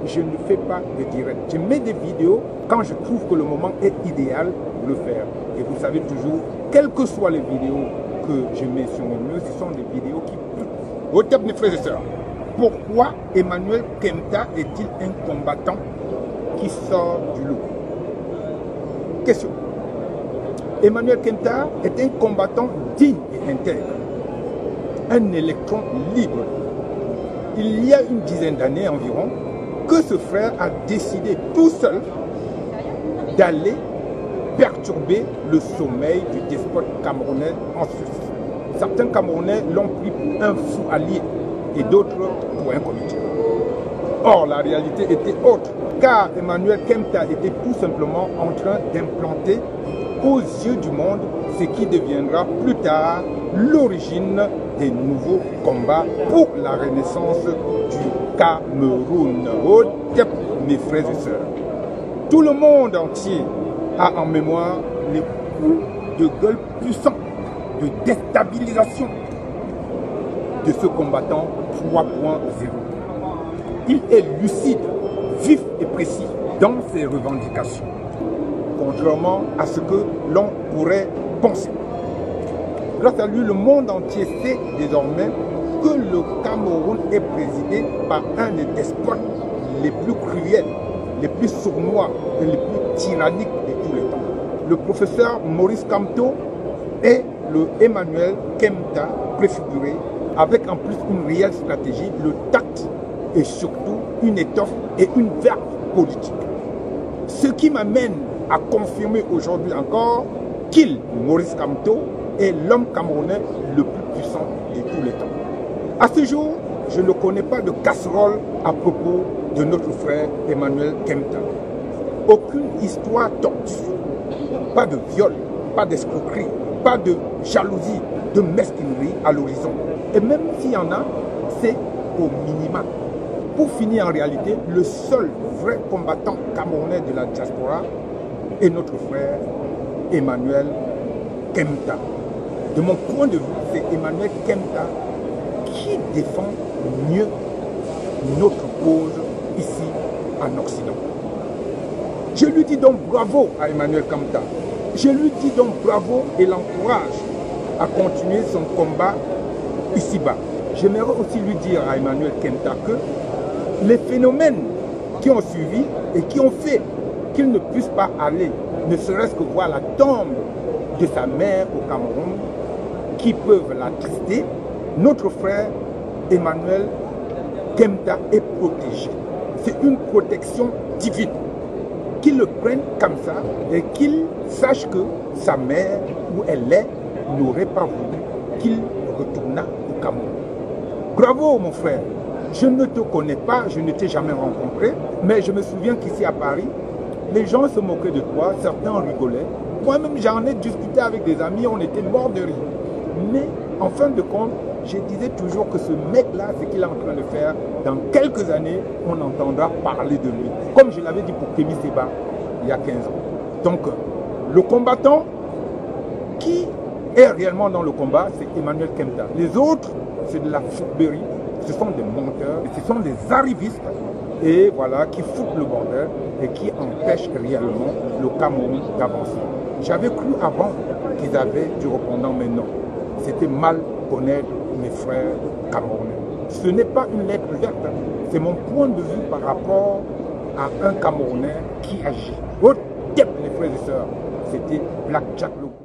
je ne fais pas de direct. Je mets des vidéos quand je trouve que le moment est idéal pour le faire. Et vous savez toujours, quelles que soient les vidéos que je mets sur mon mur, ce sont des vidéos qui... Au top, mes frères et sœurs, pourquoi Emmanuel Kempta est-il un combattant qui sort du lot? Question. Emmanuel Kempta est un combattant digne et intègre, un électron libre. Il y a une dizaine d'années environ, que ce frère a décidé tout seul d'aller perturber le sommeil du despote camerounais en Suisse. Certains Camerounais l'ont pris pour un fou allié et d'autres pour un comité. Or, la réalité était autre, car Emmanuel Kempta était tout simplement en train d'implanter aux yeux du monde ce qui deviendra plus tard l'origine des nouveaux combats pour la renaissance du Cameroun. Oh, mes frères et sœurs, tout le monde entier a en mémoire les coups de gueule puissants de déstabilisation de ce combattant 3.0. Il est lucide, vif et précis dans ses revendications, contrairement à ce que l'on pourrait penser. Grâce à lui, le monde entier sait désormais que le Cameroun est présidé par un des despotes les plus cruels, les plus sournois et les plus tyranniques de tous les temps. Le professeur Maurice Kamto est le Emmanuel Kempta préfiguré, avec en plus une réelle stratégie, le tact et surtout une étoffe et une verve politique. Ce qui m'amène à confirmer aujourd'hui encore qu'il, Maurice Kamto, est l'homme camerounais le plus puissant de tous les temps. À ce jour, je ne connais pas de casserole à propos de notre frère Emmanuel Kempta. Aucune histoire tortue, pas de viol, pas d'escroquerie, pas de jalousie, de mesquinerie à l'horizon. Et même s'il y en a, c'est au minimum. Pour finir, en réalité, le seul vrai combattant camerounais de la diaspora est notre frère Emmanuel Kempta. De mon point de vue, c'est Emmanuel Kempta qui défend mieux notre cause ici en Occident. Je lui dis donc bravo à Emmanuel Kempta. Je lui dis donc bravo et l'encourage à continuer son combat ici-bas. J'aimerais aussi lui dire à Emmanuel Kempta que les phénomènes qui ont suivi et qui ont fait qu'il ne puisse pas aller, ne serait-ce que voir la tombe de sa mère au Cameroun, qui peuvent l'attrister, notre frère Emmanuel Kempta est protégé. C'est une protection divine. Qu'il le prenne comme ça et qu'il sache que sa mère, où elle est, n'aurait pas voulu qu'il retournât au Cameroun. Bravo mon frère, je ne te connais pas, je ne t'ai jamais rencontré, mais je me souviens qu'ici à Paris, les gens se moquaient de toi, certains rigolaient. Moi-même j'en ai discuté avec des amis, on était morts de rire. Mais en fin de compte, je disais toujours que ce mec-là, ce qu'il est en train de faire, dans quelques années, on entendra parler de lui. Comme je l'avais dit pour Kémy Séba, il y a 15 ans. Donc, le combattant qui est réellement dans le combat, c'est Emmanuel Kempta. Les autres, c'est de la fourberie, ce sont des menteurs, ce sont des arrivistes, et voilà, qui foutent le bordel et qui empêchent réellement le Cameroun d'avancer. J'avais cru avant qu'ils avaient du répondant, mais non. C'était mal connaître mes frères camerounais. Ce n'est pas une lettre verte, c'est mon point de vue par rapport à un Camerounais qui agit. Au les frères et sœurs, c'était Black Jack Loco.